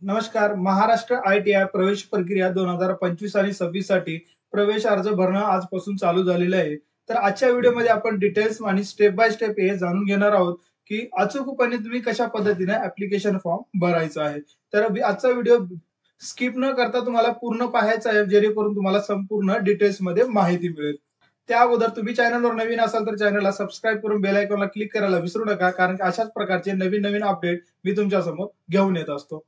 नमस्कार. महाराष्ट्र ITI प्रवेश प्रक्रिया 2025 आणि 26 साठी प्रवेश अर्ज भरणं आजपासून चालू झालेलं आहे. तर आजच्या व्हिडिओमध्ये आपण डिटेल्स आणि स्टेप बाय स्टेप हे जाणून घेणार आहोत, की अचूकपणे तुम्ही कशा पद्धतीने ॲप्लिकेशन फॉर्म भरायचा आहे. तर आजचा व्हिडिओ स्किप न करता तुम्हाला पूर्ण पाहायचा आहे, जेणेकरून तुम्हाला संपूर्ण डिटेल्समध्ये माहिती मिळेल. त्या अगोदर तुम्ही चॅनलवर नवीन असाल तर चॅनलला सबस्क्राईब करून बेल आयकॉनला क्लिक करायला विसरू नका, कारण की अशाच प्रकारचे नवीन-नवीन अपडेट मी तुमच्यासमोर घेऊन येत असतो.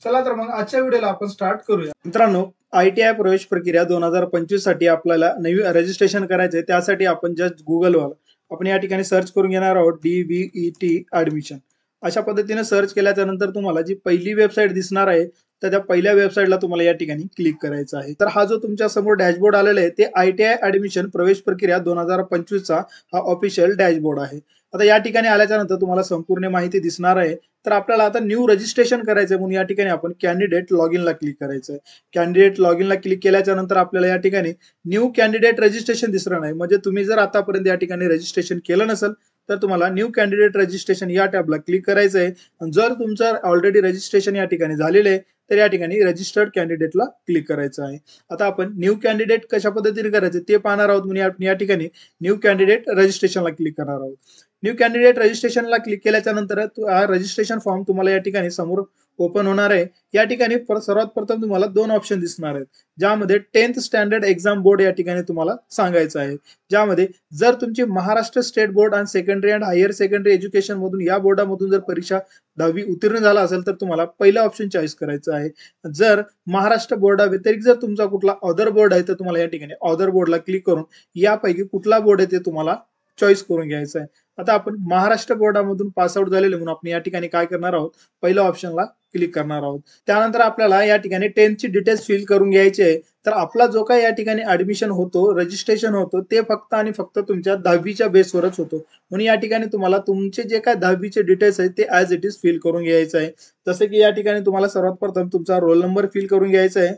चला तर मग आजच्या व्हिडिओला आपण स्टार्ट करूया. मित्रांनो, ITI प्रवेश प्रक्रिया 2025 साठी आपल्याला नवीन रजिस्ट्रेशन करायचंय. त्यासाठी आपण जस्ट गुगलवर आपण या ठिकाणी सर्च करून घेणार आहोत DVET ऍडमिशन. अशा पद्धतीने सर्च केल्याच्या नंतर तुम्हाला जी पहिली वेबसाईट दिसणार आहे, तर त्या पहिल्या वेबसाईटला तुम्हाला या ठिकाणी क्लिक करायचं आहे. तर हा जो तुमच्या समोर डॅशबोर्ड आलेला आहे, ते ITI ऍडमिशन प्रवेश प्रक्रिया 2025 चा हा ऑफिशियल डॅशबोर्ड आहे. आता या ठिकाणी आल्याच्या नंतर तुम्हाला संपूर्ण माहिती दिसणार आहे. तर आपल्याला आता न्यू रजिस्ट्रेशन करायचंय, म्हणून या ठिकाणी आपण कॅन्डिडेट लॉग इनला क्लिक करायचंय. कॅन्डिडेट लॉग इनला क्लिक केल्याच्या नंतर आपल्याला या ठिकाणी न्यू कॅन्डिडेट रजिस्ट्रेशन दिसणार नाही. म्हणजे तुम्ही जर आतापर्यंत या ठिकाणी रजिस्ट्रेशन केलं नसेल तर तुम्हाला न्यू कॅन्डिडेट रजिस्ट्रेशन या टॅबला क्लिक करायचं आहे. जर तुमचं ऑलरेडी रजिस्ट्रेशन या ठिकाणी झालेलं आहे तर या ठिकाणी रजिस्टर्ड कॅन्डिडेटला क्लिक करायचं आहे. आता आपण न्यू कॅन्डिडेट कशा पद्धतीने करायचं ते पाहणार आहोत, म्हणून आपण या ठिकाणी न्यू कॅन्डिडेट रजिस्ट्रेशनला क्लिक करणार आहोत. न्यू कॅन्डिडेट रजिस्ट्रेशनला क्लिक केल्याच्या नंतर हा रजिस्ट्रेशन फॉर्म तुम्हाला या ठिकाणी समोर ओपन होणार आहे. या ठिकाणी सर्वात प्रथम तुम्हाला दोन ऑप्शन दिसणार आहेत, ज्यामध्ये 10th स्टँडर्ड एक्झाम बोर्ड या ठिकाणी तुम्हाला सांगायचं आहे. ज्यामध्ये जर तुमची महाराष्ट्र स्टेट बोर्ड आणि secondary and higher secondary education मधून या बोर्डामधून जर परीक्षा 10वी उत्तीर्ण झाला असेल तर तुम्हाला पहिला ऑप्शन चॉईस करायचं आहे. जर महाराष्ट्र बोर्डा व्यतिरिक्त जर तुमचा कुठला अदर बोर्ड आहे तर तुम्हाला या ठिकाणी अदर बोर्डला क्लिक करून यापैकी कुठला बोर्ड आहे ते तुम्हाला चॉईस करून घ्यायचं आहे. आता आपण महाराष्ट्र बोर्डामधून पासआउट झालेले म्हणून आपण या ठिकाणी काय करणार आहोत, पहिल्या ऑप्शनला क्लिक करणार आहोत. त्यानंतर आपल्याला या ठिकाणी 10th ची डिटेल्स फिल करून घ्यायची आहे. तर आपला जो काही या ठिकाणी ऍडमिशन होतो, रजिस्ट्रेशन होतो, ते फक्त आणि फक्त तुमच्या 10वीच्या बेसवरच होतो. म्हणून या ठिकाणी तुम्हाला तुमचे जे काही 10वीचे डिटेल्स आहेत ते ऍज इट इज फिल करून घ्यायचं आहे. जसं की या ठिकाणी तुम्हाला सर्वात प्रथम तुमचा रोल नंबर फिल करून घ्यायचा आहे.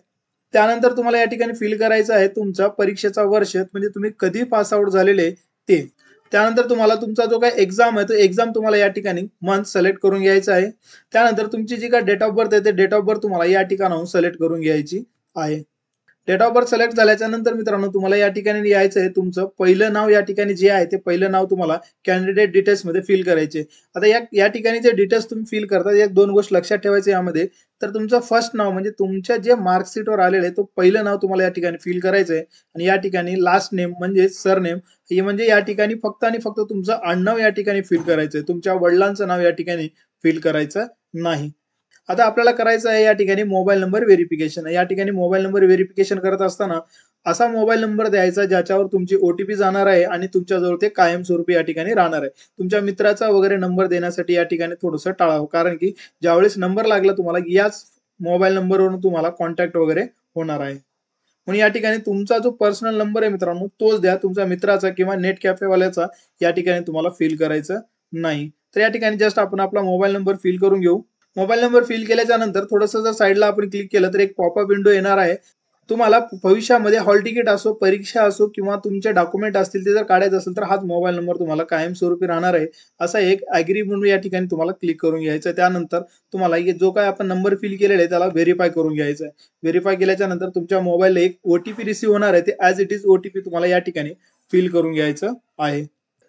त्यानंतर तुम्हाला या ठिकाणी फिल करायचं आहे तुमचा परीक्षेचा वर्ष, म्हणजे तुम्ही कधी पास आउट झालेले ते. त्यानंतर तुम्हाला तुमचा जो काही एक्झाम आहे तो एक्झाम तुम्हाला या ठिकाणी मंथ सिलेक्ट करून घ्यायचा आहे. त्यानंतर तुमची जी काही डेट ऑफ बर्थ आहे ते डेट ऑफ बर्थ तुम्हाला या ठिकाणाहून सिलेक्ट करून घ्यायची आहे. डेट ऑफ बर्थ सिलेक्ट झाल्याच्या नंतर मित्रांनो तुम्हाला या ठिकाणी यायचं आहे तुमचं पहिलं नाव, या ठिकाणी जे आहे ते पहिलं नाव तुम्हाला कॅन्डिडेट डिटेल्स मध्ये फिल करायचे. आता या ठिकाणी जे डिटेल्स तुम्ही फिल करता, एक दोन गोष्ट लक्षात ठेवायचं यामध्ये. तर तुमचं फर्स्ट नाव म्हणजे तुमच्या जे मार्कशीटवर आलेलं आहे तो पहिलं नाव तुम्हाला या ठिकाणी फिल करायचं आहे. आणि या ठिकाणी लास्ट नेम म्हणजे सरनेम हे म्हणजे या ठिकाणी फक्त आणि फक्त तुमचं आडनाव या ठिकाणी फिल करायचं आहे. तुमच्या वडिलांचं नाव या ठिकाणी फिल करायचं नाही. आता आपल्याला करायचं आहे या ठिकाणी मोबाईल नंबर व्हेरिफिकेशन. या ठिकाणी मोबाईल नंबर व्हेरिफिकेशन करत असताना असा मोबाईल नंबर द्यायचा ज्याच्यावर तुमची OTP जाणार आहे आणि तुमच्याजवळ ते कायमस्वरूपी या ठिकाणी राहणार आहे. तुमच्या मित्राचा वगैरे नंबर देण्यासाठी या ठिकाणी थोडंसं टाळावं, कारण की ज्यावेळेस नंबर लागला तुम्हाला याच मोबाईल नंबरवरून तुम्हाला कॉन्टॅक्ट वगैरे होणार आहे. म्हणून या ठिकाणी तुमचा जो पर्सनल नंबर आहे मित्रांनो तोच द्या, तुमच्या मित्राचा किंवा नेट कॅफेवाल्याचा या ठिकाणी तुम्हाला फिल करायचं नाही. तर या ठिकाणी जस्ट आपण आपला मोबाईल नंबर फिल करून घेऊ. मोबाईल नंबर फिल केल्याच्या नंतर थोडंसं जर साईडला आपण क्लिक केलं तर एक पॉपअप विंडो येणार आहे. तुम्हाला भविष्यामध्ये हॉल तिकीट असो, परीक्षा असो किंवा तुमचे डॉक्युमेंट असतील ते जर काढायचं असेल तर हाच मोबाईल नंबर तुम्हाला कायमस्वरूपी राहणार आहे. असा एक ऍग्री म्हणून या ठिकाणी तुम्हाला क्लिक करून घ्यायचं आहे. त्यानंतर तुम्हाला जो काय आपण नंबर फिल केलेला आहे त्याला व्हेरीफाय करून घ्यायचं आहे. व्हेरीफाय केल्याच्या नंतर तुमच्या मोबाईलला एक OTP रिसीव्ह होणार आहे, ते ऍज इट इज OTP तुम्हाला या ठिकाणी फिल करून घ्यायचं आहे.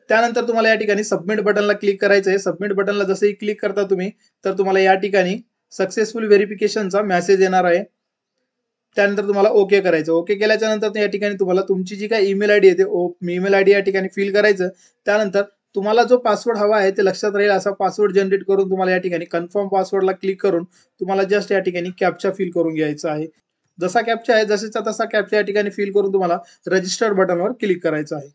त्यानंतर तुम्हाला या ठिकाणी सबमिट बटनला क्लिक करायचं आहे. सबमिट बटनला जसंही क्लिक करता तुम्ही तर तुम्हाला या ठिकाणी सक्सेसफुल व्हेरिफिकेशनचा मेसेज येणार आहे. त्यानंतर तुम्हाला ओके करायचं. ओके केल्याच्या नंतर या ठिकाणी तुम्हाला तुमची जी काही ईमेल आयडी आहे ते ईमेल आयडी या ठिकाणी फिल करायचं. त्यानंतर तुम्हाला जो पासवर्ड हवा आहे ते लक्षात राहील असा पासवर्ड जनरेट करून तुम्हाला या ठिकाणी कन्फर्म पासवर्डला क्लिक करून तुम्हाला जस्ट या ठिकाणी कॅप्चा फिल करून घ्यायचा आहे. जसा कॅप्चा आहे जसाचा तसा कॅप्चा या ठिकाणी फिल करून तुम्हाला रजिस्टर बटनवर क्लिक करायचं आहे.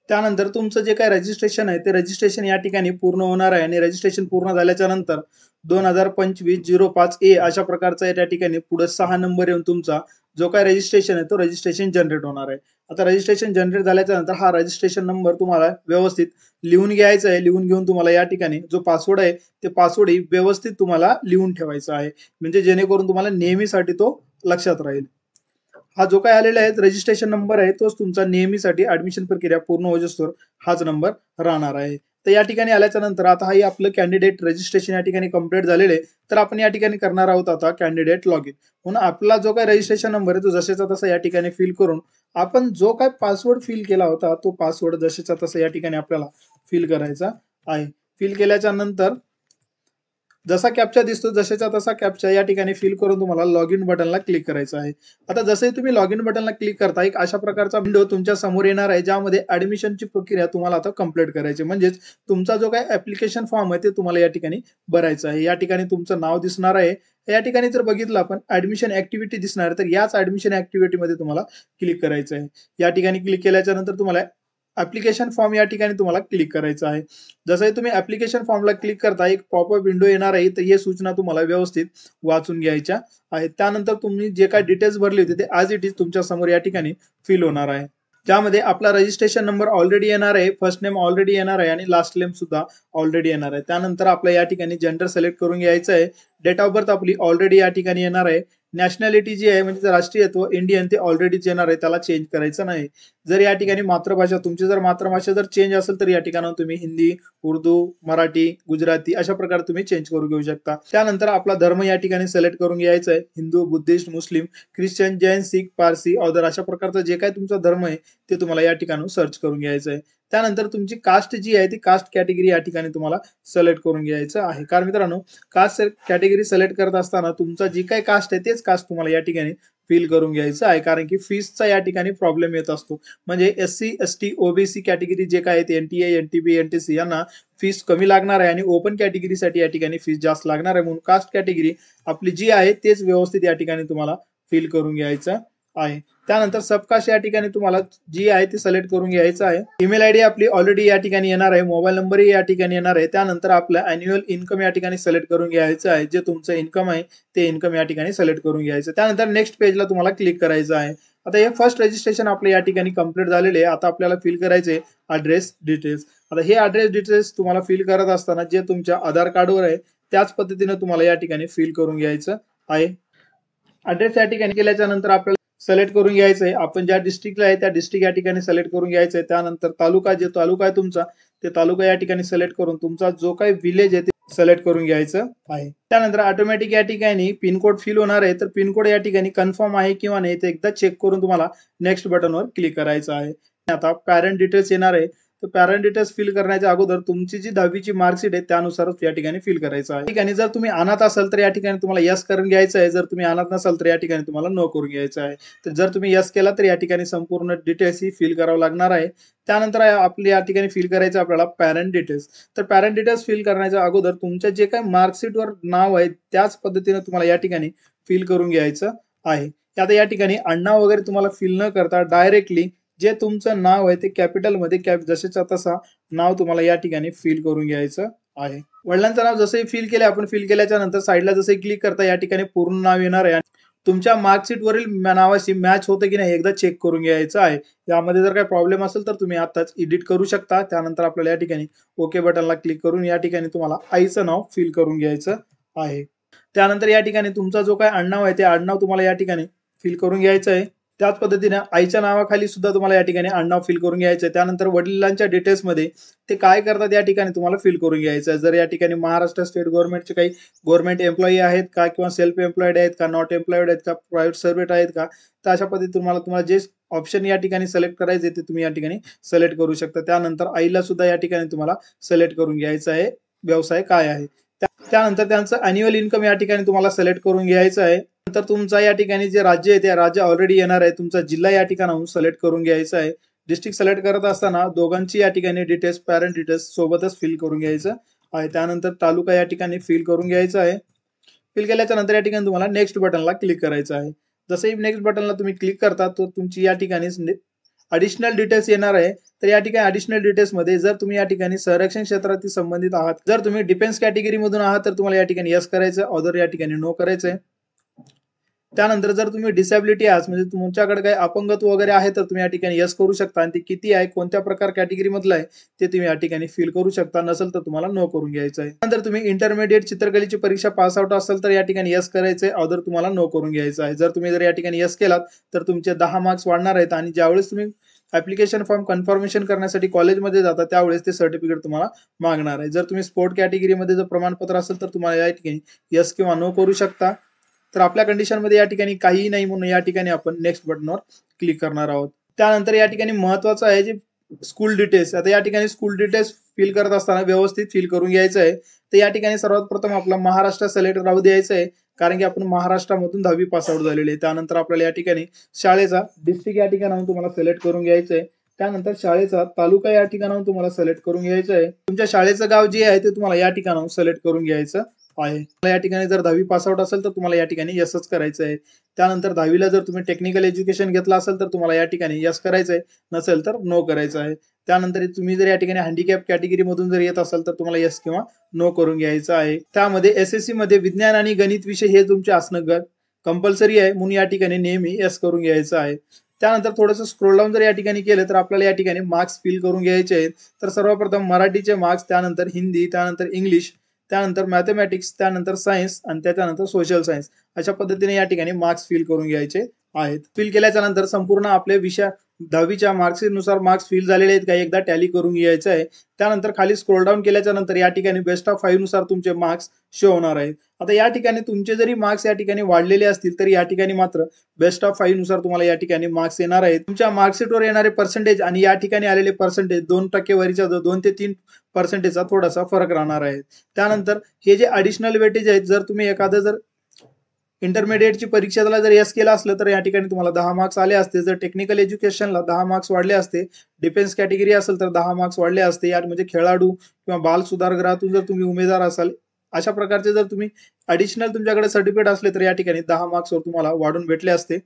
त्यानंतर तुमचं जे काही रजिस्ट्रेशन आहे ते रजिस्ट्रेशन या ठिकाणी पूर्ण होणार आहे आणि रजिस्ट्रेशन पूर्ण झाल्याच्या नंतर 2025-05A अशा प्रकारचा त्या ठिकाणी पुढे 6 नंबर येऊन तुमचा जो काही रजिस्ट्रेशन आहे तो रजिस्ट्रेशन जनरेट होणार आहे. आता रजिस्ट्रेशन जनरेट झाल्याच्या नंतर हा रजिस्ट्रेशन नंबर तुम्हाला व्यवस्थित लिहून घ्यायचा आहे. लिहून घेऊन तुम्हाला या ठिकाणी जो पासवर्ड आहे ते पासवर्डही व्यवस्थित तुम्हाला लिहून ठेवायचा आहे, म्हणजे जेणेकरून तुम्हाला नेहमीसाठी तो लक्षात राहील. हा जो काय आलेला आहे रजिस्ट्रेशन नंबर आहे तोच तुमचा नेहमीसाठी ऍडमिशन प्रक्रिया पूर्ण होईस्तोवर हाच नंबर राहणार आहे. तर या ठिकाणी आल्याच्या नंतर आता हे आपलं कॅन्डिडेट रजिस्ट्रेशन या ठिकाणी कंप्लीट झालेले आहे. तर आपण या ठिकाणी करणार आहोत आता कॅन्डिडेट लॉग इन. म्हणून आपला जो काही रजिस्ट्रेशन नंबर आहे तो जशाचा तसा या ठिकाणी फिल करून आपण जो काही पासवर्ड फिल केला होता तो पासवर्ड जशाचा तसा या ठिकाणी आपल्याला फिल करायचा आहे. फिल केल्याच्या नंतर जसा कॅप्चा दिसतो जशाचा तसा कॅप्चा या ठिकाणी फिल करून तुम्हाला लॉग इन बटनला क्लिक करायचं आहे. आता जसंही तुम्ही लॉग इन बटनला क्लिक करता एक अशा प्रकारचा विंडो तुमच्या समोर येणार आहे, ज्यामध्ये ऍडमिशनची प्रक्रिया तुम्हाला आता कंप्लीट करायची. म्हणजेच तुमचा जो काही ऍप्लिकेशन फॉर्म आहे ते तुम्हाला या ठिकाणी भरायचं आहे. या ठिकाणी तुमचं नाव दिसणार आहे. या ठिकाणी जर बघितलं आपण ऍडमिशन ऍक्टिव्हिटी दिसणार आहे, तर याच ऍडमिशन ऍक्टिव्हिटी मध्ये तुम्हाला क्लिक करायचं आहे. या ठिकाणी क्लिक केल्याच्या नंतर तुम्हाला ऍप्लिकेशन फॉर्म या ठिकाणी तुम्हाला क्लिक करायचं आहे. जसंही तुम्ही ऍप्लिकेशन फॉर्मला क्लिक करता एक पॉपअप विंडो येणार आहे, तर ही सूचना तुम्हाला व्यवस्थित वाचून घ्यायच्या आहेत. त्यानंतर तुम्ही जे काही डिटेल्स भरले होते ते ॲज इट इज तुमच्या समोर या ठिकाणी फिल होणार आहे. ज्यामध्ये आपला रजिस्ट्रेशन नंबर ऑलरेडी येणार आहे, फर्स्ट नेम ऑलरेडी येणार आहे आणि लास्ट नेम सुद्धा ऑलरेडी येणार आहे. त्यानंतर आपल्या या ठिकाणी जेंडर सिलेक्ट करून घ्यायचं आहे. डेट ऑफ बर्थ आपली ऑलरेडी या ठिकाणी येणार आहे. नॅशनॅलिटी जी आहे म्हणजे राष्ट्रीयत्व इंडियन ते ऑलरेडीच येणार आहे, त्याला चेंज करायचं नाही. जर या ठिकाणी मातृभाषा तुमची जर मातृभाषा जर चेंज असेल तर या ठिकाणी तुम्ही हिंदी, उर्दू, मराठी, गुजराती अशा प्रकारे तुम्ही चेंज करून घेऊ शकता. त्यानंतर आपला धर्म या ठिकाणी सिलेक्ट करून घ्यायचा आहे. हिंदू, बुद्धिस्ट, मुस्लिम, ख्रिश्चन, जैन, शीख, पारसी, ऑदर अशा प्रकारचा जे काही तुमचा धर्म आहे ते तुम्हाला या ठिकाणी सर्च करून घ्यायचं आहे. त्यानंतर तुमची कास्ट जी आहे ती कास्ट कॅटेगरी या ठिकाणी तुम्हाला सिलेक्ट करून घ्यायचं आहे. कारण मित्रांनो कास्ट कॅटेगरी सिलेक्ट करत असताना तुमचा जी काही कास्ट आहे तेच कास्ट तुम्हाला या ठिकाणी फिल करून घ्यायचं आहे. कारण की फीसचा या ठिकाणी प्रॉब्लेम येत असतो. म्हणजे SC, ST, OBC कॅटेगरी जे काय आहेत NTA, NTB, NTC यांना फीस कमी लागणार आहे आणि ओपन कॅटेगरीसाठी या ठिकाणी फीस जास्त लागणार आहे. म्हणून कास्ट कॅटेगरी आपली जी आहे तेच व्यवस्थित या ठिकाणी तुम्हाला फिल करून घ्यायचं आहे. त्यानंतर सबकास्ट या ठिकाणी तुम्हाला जी आहे ती सिलेक्ट करून घ्यायचं आहे. ईमेल आयडी आपली ऑलरेडी या ठिकाणी येणार आहे. मोबाईल नंबरही या ठिकाणी येणार आहे. त्यानंतर आपलं अॅन्युअल इन्कम या ठिकाणी सिलेक्ट करून घ्यायचं आहे. जे तुमचं इन्कम आहे ते इन्कम या ठिकाणी सिलेक्ट करून घ्यायचं. त्यानंतर नेक्स्ट पेजला तुम्हाला क्लिक करायचं आहे. आता हे फर्स्ट रजिस्ट्रेशन आपलं या ठिकाणी कंप्लीट झालेले आहे. आता आपल्याला फिल करायचे ऍड्रेस डिटेल्स. आता हे ऍड्रेस डिटेल्स तुम्हाला फिल करत असताना जे तुमच्या आधार कार्डवर आहे त्याच पद्धतीने तुम्हाला या ठिकाणी फिल करून घ्यायचं आहे. ऍड्रेस या ठिकाणी केल्याच्या नंतर आपल्याला सिलेक्ट करून घ्यायचं आहे. आपण ज्या डिस्ट्रिक्टला आहे त्या डिस्ट्रिक्ट या ठिकाणी सिलेक्ट करून घ्यायचं आहे. त्यानंतर तालुका जे तालुका आहे तुमचा ते तालुका या ठिकाणी सिलेक्ट करून तुमचा जो काही विलेज आहे ते सिलेक्ट करून घ्यायचं आहे. त्यानंतर ऑटोमॅटिक या ठिकाणी पिनकोड फिल होणार आहे. तर पिनकोड या ठिकाणी कन्फर्म आहे किंवा नाही ते एकदा चेक करून तुम्हाला नेक्स्ट बटनवर क्लिक करायचं आहे. आता पॅरेंट डिटेल्स येणार आहे. तर पॅरेंट डिटेल्स फिल करण्याच्या अगोदर तुमची जी 10वीची मार्कशीट आहे त्यानुसारच या ठिकाणी फिल करायचं आहे. ठिकाणी जर तुम्ही अनाथ असाल तर या ठिकाणी तुम्हाला यस करून घ्यायचं आहे. जर तुम्ही अनाथ नसाल तर या ठिकाणी तुम्हाला नो करून घ्यायचं आहे. तर जर तुम्ही यस केला तर या ठिकाणी संपूर्ण डिटेल्स ही फिल करावं लागणार आहे. त्यानंतर आपली या ठिकाणी फिल करायचं आपल्याला पॅरेंट डिटेल्स. तर पॅरेंट डिटेल्स फिल करण्याच्या अगोदर तुमच्या जे काही मार्कशीटवर नाव आहे त्याच पद्धतीने तुम्हाला या ठिकाणी फिल करून घ्यायचं आहे. आता या ठिकाणी आडनाव वगैरे तुम्हाला फिल न करता डायरेक्टली जे तुमचं नाव आहे ते कॅपिटलमध्ये जशाच्या तसा नाव तुम्हाला या ठिकाणी फिल करून घ्यायचं आहे. वडिलांचं नाव जसंही फिल केलं आपण फिल केल्याच्या नंतर साईडला जसं क्लिक करता या ठिकाणी पूर्ण नाव येणार आहे. तुमच्या मार्कशीट वरील नावाशी मॅच होतं की नाही एकदा चेक करून घ्यायचं आहे. यामध्ये जर काही प्रॉब्लेम असेल तर तुम्ही आताच एडिट करू शकता. त्यानंतर आपल्याला या ठिकाणी ओके बटनला क्लिक करून या ठिकाणी तुम्हाला आईचं नाव फिल करून घ्यायचं आहे. त्यानंतर या ठिकाणी तुमचा जो काही आडनाव आहे ते आडनाव तुम्हाला या ठिकाणी फिल करून घ्यायचं आहे. त्याच पद्धतीने आईच्या नावाखाली सुद्धा तुम्हाला या ठिकाणी आडनाव फिल करून घ्यायचं आहे. त्यानंतर वडिलांच्या डिटेल्समध्ये ते काय करतात या ठिकाणी तुम्हाला फिल करून घ्यायचं आहे. जर या ठिकाणी महाराष्ट्र स्टेट गव्हर्नमेंटचे काही गव्हर्नमेंट एम्प्लॉई आहेत का किंवा सेल्फ एम्प्लॉईड आहेत का नॉट एम्प्लॉईड आहेत का प्रायव्हेट सर्व्हेंट आहेत का, तर अशा पद्धतीने तुम्हाला जे ऑप्शन या ठिकाणी सिलेक्ट करायचे ते तुम्ही या ठिकाणी सिलेक्ट करू शकता. त्यानंतर आईला सुद्धा या ठिकाणी तुम्हाला सिलेक्ट करून घ्यायचं आहे व्यवसाय काय आहे. त्यानंतर त्यांचं अॅन्युअल इन्कम या ठिकाणी तुम्हाला सिलेक्ट करून घ्यायचं आहे. नंतर तुमचा या ठिकाणी जे राज्य आहे ते राज्य ऑलरेडी येणार आहे. तुमचा जिल्हा या ठिकाणाहून सिलेक्ट करून घ्यायचा आहे. डिस्ट्रिक्ट सिलेक्ट करत असताना दोघांची या ठिकाणी डिटेल्स पॅरेंट डिटेल्स सोबतच फिल करून घ्यायचं आहे. त्यानंतर तालुका या ठिकाणी फिल करून घ्यायचा आहे. फिल केल्याच्या नंतर या ठिकाणी तुम्हाला नेक्स्ट बटनला क्लिक करायचं आहे. जसंही नेक्स्ट बटनला तुम्ही क्लिक करता तर तुमची या ठिकाणी ॲडिशनल डिटेल्स येणार आहे. तर या ठिकाणी ॲडिशनल डिटेल्समध्ये जर तुम्ही या ठिकाणी संरक्षण क्षेत्रातील संबंधित आहात, जर तुम्ही डिफेन्स कॅटेगरीमधून आहात तर तुम्हाला या ठिकाणी यस करायचं, अदर या ठिकाणी नो करायचं आहे. त्यानंतर जर तुम्ही डिसॅबिलिटी आहात म्हणजे तुमच्याकडे काही अपंगत्व वगैरे आहे तर तुम्ही या ठिकाणी यस करू शकता आणि ते किती आहे कोणत्या प्रकार कॅटेगरी मधलं आहे ते तुम्ही या ठिकाणी फिल करू शकता. नसेल तर तुम्हाला नो करून घ्यायचं आहे. त्यानंतर तुम्ही इंटरमिडिएट चित्रकलेची परीक्षा पास आउट असाल तर या ठिकाणी यस करायचंय, अदर तुम्हाला नो करून घ्यायचं आहे. जर तुम्ही या ठिकाणी यस केलात तर तुमचे 10 मार्क्स वाढणार आहेत आणि ज्यावेळेस तुम्ही ऍप्लिकेशन फॉर्म कन्फर्मेशन करण्यासाठी कॉलेजमध्ये जाता त्यावेळेस ते सर्टिफिकेट तुम्हाला मागणार आहे. जर तुम्ही स्पोर्ट कॅटेगरीमध्ये जर प्रमाणपत्र असेल तर तुम्हाला या ठिकाणी यस किंवा नो करू शकता. तर आपल्या कंडिशनमध्ये या ठिकाणी काहीही नाही म्हणून या ठिकाणी आपण नेक्स्ट बटनवर क्लिक करणार आहोत. त्यानंतर या ठिकाणी महत्वाचं आहे जे स्कूल डिटेल्स. आता या ठिकाणी स्कूल डिटेल्स फिल करत असताना व्यवस्थित फिल करून घ्यायचं आहे. तर या ठिकाणी सर्वात प्रथम आपला महाराष्ट्र सिलेक्ट राहू द्यायचं आहे, कारण की आपण महाराष्ट्रामधून 10वी पास आउट झालेले आहे. त्यानंतर आपल्याला या ठिकाणी शाळेचा डिस्ट्रिक्ट या ठिकाणाहून तुम्हाला सिलेक्ट करून घ्यायचं आहे. त्यानंतर शाळेचा तालुका या ठिकाणाहून तुम्हाला सिलेक्ट करून घ्यायचं आहे. तुमच्या शाळेचं गाव जे आहे ते तुम्हाला या ठिकाणाहून सिलेक्ट करून घ्यायचं आहे. या ठिकाणी जर 10वी पास आउट असेल तर तुम्हाला या ठिकाणी यसच करायचं आहे. त्यानंतर 10वीला जर तुम्ही टेक्निकल एज्युकेशन घेतलं असेल तर तुम्हाला या ठिकाणी यस करायचं आहे, नसेल तर नो करायचं आहे. त्यानंतर तुम्ही जर या ठिकाणी हँडिकॅप कॅटेगरी मधून जर येत असाल तर तुम्हाला यस किंवा नो करून घ्यायचं आहे. त्यामध्ये एसएससी मध्ये विज्ञान आणि गणित विषय हे तुमचे असणं कंपल्सरी आहे, म्हणून या ठिकाणी नेहमी यस करून घ्यायचं आहे. त्यानंतर थोडंसं स्क्रोल डाऊन जर या ठिकाणी केलं तर आपल्याला या ठिकाणी मार्क्स फिल करून घ्यायचे आहेत. तर सर्वप्रथम मराठीचे मार्क्स, त्यानंतर हिंदी, त्यानंतर इंग्लिश, त्यानंतर मॅथमॅटिक्स, त्यानंतर सायन्स आणि त्याच्यानंतर सोशल सायन्स अशा पद्धतीने या ठिकाणी मार्क्स फिल करून घ्यायचे आहेत. फिल केल्याच्या नंतर संपूर्ण आपले विषय 10वीच्या मार्क्सनुसार मार्क्स फिल झालेले आहेत का एकदा टॅली करून घ्यायचं आहे. त्यानंतर खाली स्क्रोल डाऊन केल्याच्या नंतर या ठिकाणी बेस्ट ऑफ 5 नुसार तुमचे मार्क्स शो होणार आहेत. आता या ठिकाणी तुमचे जरी मार्क्स या ठिकाणी वाढलेले असतील तरी या ठिकाणी मात्र बेस्ट ऑफ 5 नुसार तुम्हाला या ठिकाणी मार्क्स येणार आहेत. तुमच्या मार्कशीटवर येणारे पर्सेंटेज आणि या ठिकाणी आलेले पर्सेंटेज 2% 2 ते 3% थोडासा फरक राहणार आहे. त्यानंतर हे जे ऍडिशनल वेटेज आहेत, जर तुम्ही एखादं जर इंटरमिडिएटची परीक्षेला जर यस केलं असलं तर या ठिकाणी तुम्हाला 10 मार्क्स आले असते. जर टेक्निकल एज्युकेशनला 10 मार्क्स वाढले असते, डिफेन्स कॅटेगरी असेल तर 10 मार्क्स वाढले असते. यात म्हणजे खेळाडू किंवा बाल सुधारगृहातून जर तुम्ही उमेदवार असाल अशा प्रकारचे जर तुम्ही ऍडिशनल तुमच्याकडे सर्टिफिकेट असले तर या ठिकाणी 10 मार्क्सवर तुम्हाला वाढून भेटले असते.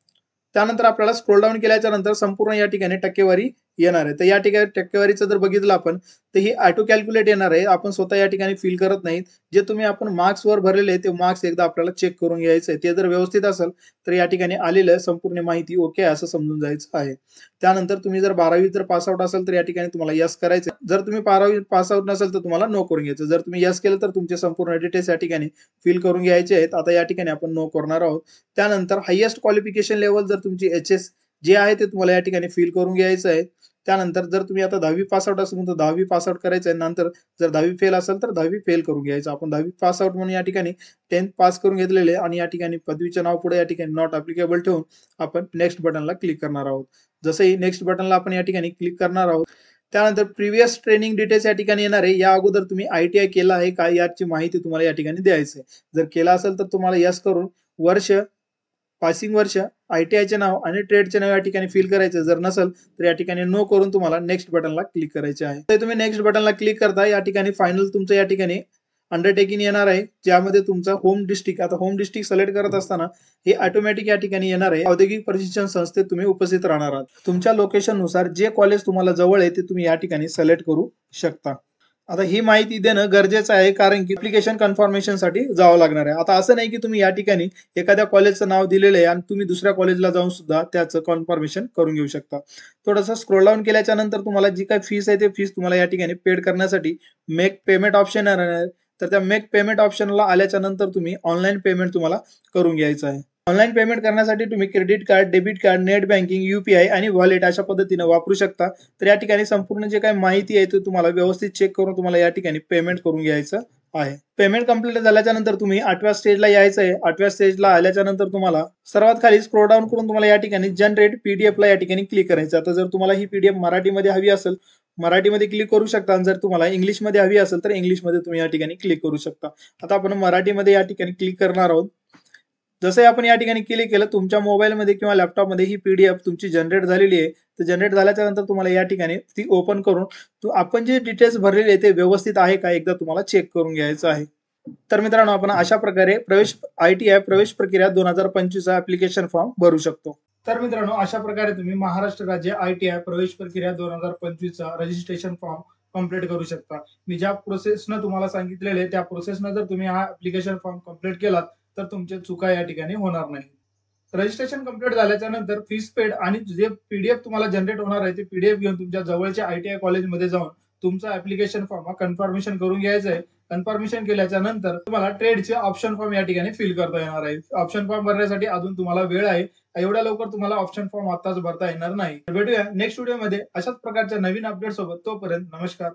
त्यानंतर आपल्याला स्क्रोल डाऊन केल्याच्या नंतर संपूर्ण या ठिकाणी टक्केवारी येणार आहे. तर या ठिकाणी टक्केवारीचं जर बघितलं आपण तर ही ऑटो कॅल्क्युलेट येणार आहे. आपण स्वतः या ठिकाणी फिल करत नाहीत. जे तुम्ही आपण मार्क्सवर भरलेले ते मार्क्स एकदा आपल्याला चेक करून घ्यायचं आहे. ते जर व्यवस्थित असेल तर या ठिकाणी आलेलं संपूर्ण माहिती ओके असं समजून जायचं आहे. त्यानंतर तुम्ही जर 12वी जर पास आउट असाल तर या ठिकाणी तुम्हाला यस करायचं. जर तुम्ही 12वी पास आउट नसेल तर तुम्हाला नो करून घ्यायचं. जर तुम्ही यस केलं तर तुमचे संपूर्ण डिटेल्स या ठिकाणी फिल करून घ्यायचे आहेत. आता या ठिकाणी आपण नो करणार आहोत. त्यानंतर हायेस्ट क्वालिफिकेशन लेवल जर तुमची HS जे आहे ते तुम्हाला या ठिकाणी फिल करून घ्यायचं आहे. त्यानंतर जर तुम्ही आता 10वी पास आउट असेल तर 10वी पास आउट करायचं आहे. नंतर जर 10वी फेल असेल तर 10वी फेल करून घ्यायचं. आपण 10वी पास आउट म्हणून या ठिकाणी 10th पास करून घेतलेले आणि या ठिकाणी पदवीचे नाव पुढे या ठिकाणी नॉट ऍप्लिकेबल ठेवून आपण नेक्स्ट बटनला क्लिक करणार आहोत. जसंही नेक्स्ट बटनला आपण या ठिकाणी क्लिक करणार आहोत त्यानंतर प्रिव्हियस ट्रेनिंग डिटेल्स या ठिकाणी येणार आहे. या अगोदर तुम्ही ITI केला आहे का याची माहिती तुम्हाला या ठिकाणी द्यायची आहे. जर केला असेल तर तुम्हाला यस करून वर्ष, पासिंग वर्ष, ITIचे नाव आणि ट्रेडचे नाव या ठिकाणी फिल करायचं. जर नसेल तर या ठिकाणी नो करून तुम्हाला नेक्स्ट बटनला क्लिक करायचे आहे. तर तुम्ही नेक्स्ट बटनला क्लिक करता या ठिकाणी फायनल तुमचं या ठिकाणी अंडरटेकिंग येणार आहे, ज्यामध्ये तुमचा होम डिस्ट्रिक्ट, आता होम डिस्ट्रिक्ट सिलेक्ट करत असताना हे ऑटोमॅटिक या ठिकाणी येणार आहे. औद्योगिक प्रशिक्षण संस्थेत तुम्ही उपस्थित राहणार आहात. तुमच्या लोकेशन नुसार जे कॉलेज तुम्हाला जवळ आहे ते तुम्ही या ठिकाणी सिलेक्ट करू शकता. आता ही माहिती देणं गरजेचं आहे, कारण की ऍप्लिकेशन कन्फर्मेशन साठी जावं लागणार आहे. आता असं नाही की तुम्ही या ठिकाणी एखाद्या कॉलेजचं नाव दिलेलं आहे आणि तुम्ही दुसऱ्या कॉलेजला जाऊन सुद्धा त्याचं कन्फर्मेशन करून घेऊ शकता. थोडंसं स्क्रोल डाऊन केल्याच्या नंतर तुम्हाला जी काही फीस आहे ते फीस तुम्हाला या ठिकाणी पेड करण्यासाठी मेक पेमेंट ऑप्शन येणार आहे. तर त्या मेक पेमेंट ऑप्शनला आल्याच्या नंतर तुम्ही ऑनलाईन पेमेंट तुम्हाला करून घ्यायचं आहे. ऑनलाईन पेमेंट करण्यासाठी तुम्ही credit card, debit card, net banking, UPI आणि वॉलेट अशा पद्धतीने वापरू शकता. तर या ठिकाणी संपूर्ण जे काही माहिती आहे ते तुम्हाला व्यवस्थित चेक करून तुम्हाला या ठिकाणी पेमेंट करून घ्यायचं आहे. पेमेंट कंप्लीट झाल्याच्या नंतर तुम्ही 8व्या स्टेजला यायचं आहे. 8व्या स्टेजला आल्याच्या नंतर तुम्हाला सर्वात खाली स्क्रोल डाऊन करून तुम्हाला या ठिकाणी जनरेट PDF ला या ठिकाणी क्लिक करायचं. आता जर तुम्हाला ही PDF मराठीमध्ये हवी असेल मराठीमध्ये क्लिक करू शकता आणि जर तुम्हाला इंग्लिशमध्ये हवी असेल तर इंग्लिशमध्ये तुम्ही या ठिकाणी क्लिक करू शकता. आता आपण मराठीमध्ये या ठिकाणी क्लिक करणार आहोत. जसं आपण या ठिकाणी क्लिक केलं तुमच्या मोबाईलमध्ये किंवा लॅपटॉपमध्ये ही PDF तुमची जनरेट झालेली आहे. तर जनरेट झाल्याच्या नंतर तुम्हाला या ठिकाणी ती ओपन करून आपण जे डिटेल्स भरलेले आहे ते व्यवस्थित आहे का एकदा तुम्हाला चेक करून घ्यायचं आहे. तर मित्रांनो आपण अशा प्रकारे ITI प्रवेश प्रक्रिया 2025 ऍप्लिकेशन फॉर्म भरू शकतो. तर मित्रांनो अशा प्रकारे तुम्ही महाराष्ट्र राज्य ITI प्रवेश प्रक्रिया 2025 रजिस्ट्रेशन फॉर्म कंप्लीट करू शकता. मी ज्या प्रोसेसनं तुम्हाला सांगितलेले त्या प्रोसेसनं जर तुम्ही हा ऍप्लिकेशन फॉर्म कंप्लीट केलात तर तुमच्या चुका या ठिकाणी होणार नाही. रजिस्ट्रेशन कंप्लीट झाल्याच्या नंतर फीस पेड आणि जे PDF तुम्हाला जनरेट होणार आहे ते PDF घेऊन तुमच्या जवळच्या ITI कॉलेजमध्ये जाऊन तुमचा ऍप्लिकेशन फॉर्म कन्फर्मेशन करून घ्यायचा आहे. कन्फर्मेशन केल्याच्या नंतर तुम्हाला ट्रेडचे ऑप्शन फॉर्म या ठिकाणी फिल करता येणार आहे. ऑप्शन फॉर्म भरण्यासाठी अजून तुम्हाला वेळ आहे. एवढ्या लवकर तुम्हाला ऑप्शन फॉर्म आताच भरता येणार नाही. भेटूया नेक्स्ट व्हिडिओमध्ये अशाच प्रकारच्या नवीन अपडेट सोबत. तोपर्यंत नमस्कार.